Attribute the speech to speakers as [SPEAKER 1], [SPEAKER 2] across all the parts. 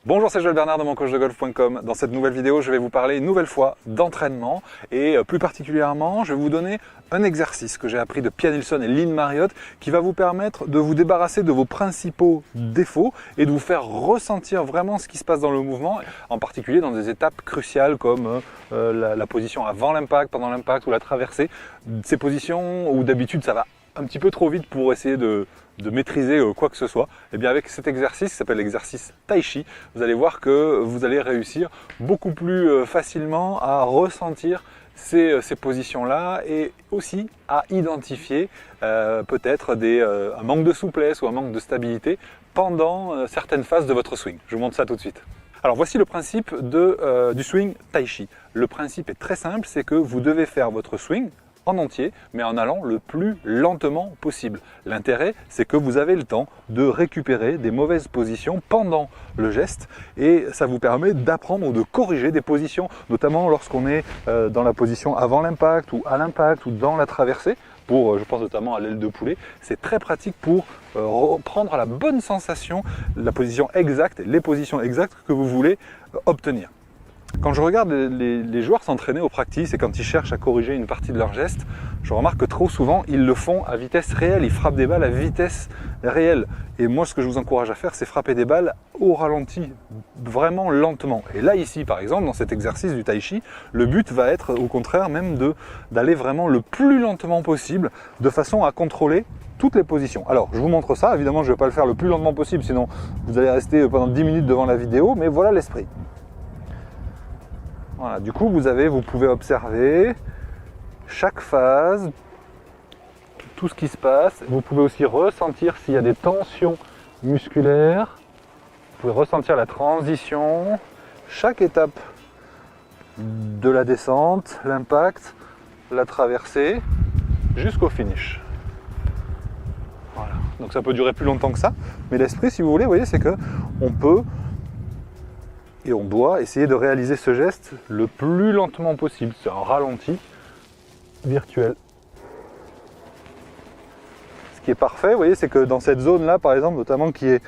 [SPEAKER 1] Bonjour, c'est Joël Bernard de moncoachdegolf.com. Dans cette nouvelle vidéo, je vais vous parler une nouvelle fois d'entraînement et plus particulièrement, je vais vous donner un exercice que j'ai appris de Pia Nilsson et Lynn Marriott qui va vous permettre de vous débarrasser de vos principaux défauts et de vous faire ressentir vraiment ce qui se passe dans le mouvement, en particulier dans des étapes cruciales comme la position avant l'impact, pendant l'impact ou la traversée. Ces positions où d'habitude ça va un petit peu trop vite pour essayer de maîtriser quoi que ce soit, et bien avec cet exercice qui s'appelle l'exercice Tai Chi, vous allez voir que vous allez réussir beaucoup plus facilement à ressentir ces positions-là et aussi à identifier peut-être un manque de souplesse ou un manque de stabilité pendant certaines phases de votre swing. Je vous montre ça tout de suite. Alors voici le principe du swing Tai Chi. Le principe est très simple, c'est que vous devez faire votre swing en entier, mais en allant le plus lentement possible. L'intérêt, c'est que vous avez le temps de récupérer des mauvaises positions pendant le geste et ça vous permet d'apprendre ou de corriger des positions, notamment lorsqu'on est dans la position avant l'impact ou à l'impact ou dans la traversée. Je pense notamment à l'aile de poulet, c'est très pratique pour reprendre la bonne sensation, la position exacte, les positions exactes que vous voulez obtenir. Quand je regarde les joueurs s'entraîner au practice et quand ils cherchent à corriger une partie de leur geste, je remarque que trop souvent, ils le font à vitesse réelle, ils frappent des balles à vitesse réelle. Et moi, ce que je vous encourage à faire, c'est frapper des balles au ralenti, vraiment lentement. Et là, ici, par exemple, dans cet exercice du Tai Chi, le but va être au contraire même d'aller vraiment le plus lentement possible, de façon à contrôler toutes les positions. Alors, je vous montre ça, évidemment, je ne vais pas le faire le plus lentement possible, sinon vous allez rester pendant 10 minutes devant la vidéo, mais voilà l'esprit. Voilà, du coup, vous pouvez observer chaque phase, tout ce qui se passe. Vous pouvez aussi ressentir s'il y a des tensions musculaires. Vous pouvez ressentir la transition, chaque étape de la descente, l'impact, la traversée, jusqu'au finish. Voilà. Donc ça peut durer plus longtemps que ça, mais l'esprit, si vous voulez, vous voyez, c'est que on peut et on doit essayer de réaliser ce geste le plus lentement possible. C'est un ralenti virtuel. Ce qui est parfait, vous voyez, c'est que dans cette zone-là, par exemple, notamment qui est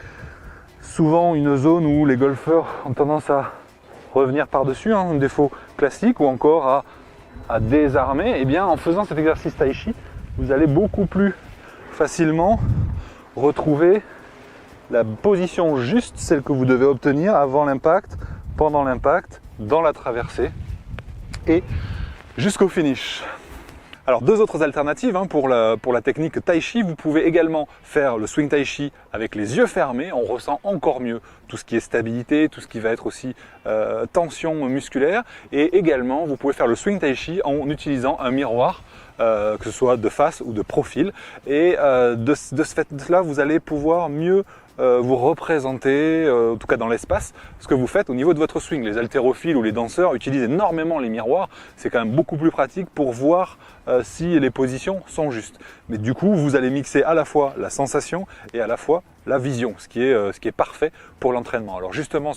[SPEAKER 1] souvent une zone où les golfeurs ont tendance à revenir par-dessus, un défaut classique, ou encore à désarmer, et bien en faisant cet exercice Tai Chi, vous allez beaucoup plus facilement retrouver la position juste, celle que vous devez obtenir avant l'impact, pendant l'impact, dans la traversée et jusqu'au finish. Alors deux autres alternatives pour la technique Tai Chi, vous pouvez également faire le swing Tai Chi avec les yeux fermés, on ressent encore mieux tout ce qui est stabilité, tout ce qui va être aussi tension musculaire, et également vous pouvez faire le swing Tai Chi en utilisant un miroir, que ce soit de face ou de profil, et de ce fait-là vous allez pouvoir mieux vous représenter, en tout cas dans l'espace, ce que vous faites au niveau de votre swing. Les haltérophiles ou les danseurs utilisent énormément les miroirs, c'est quand même beaucoup plus pratique pour voir si les positions sont justes. Mais du coup, vous allez mixer à la fois la sensation et à la fois la vision, ce qui est parfait pour l'entraînement. Alors justement,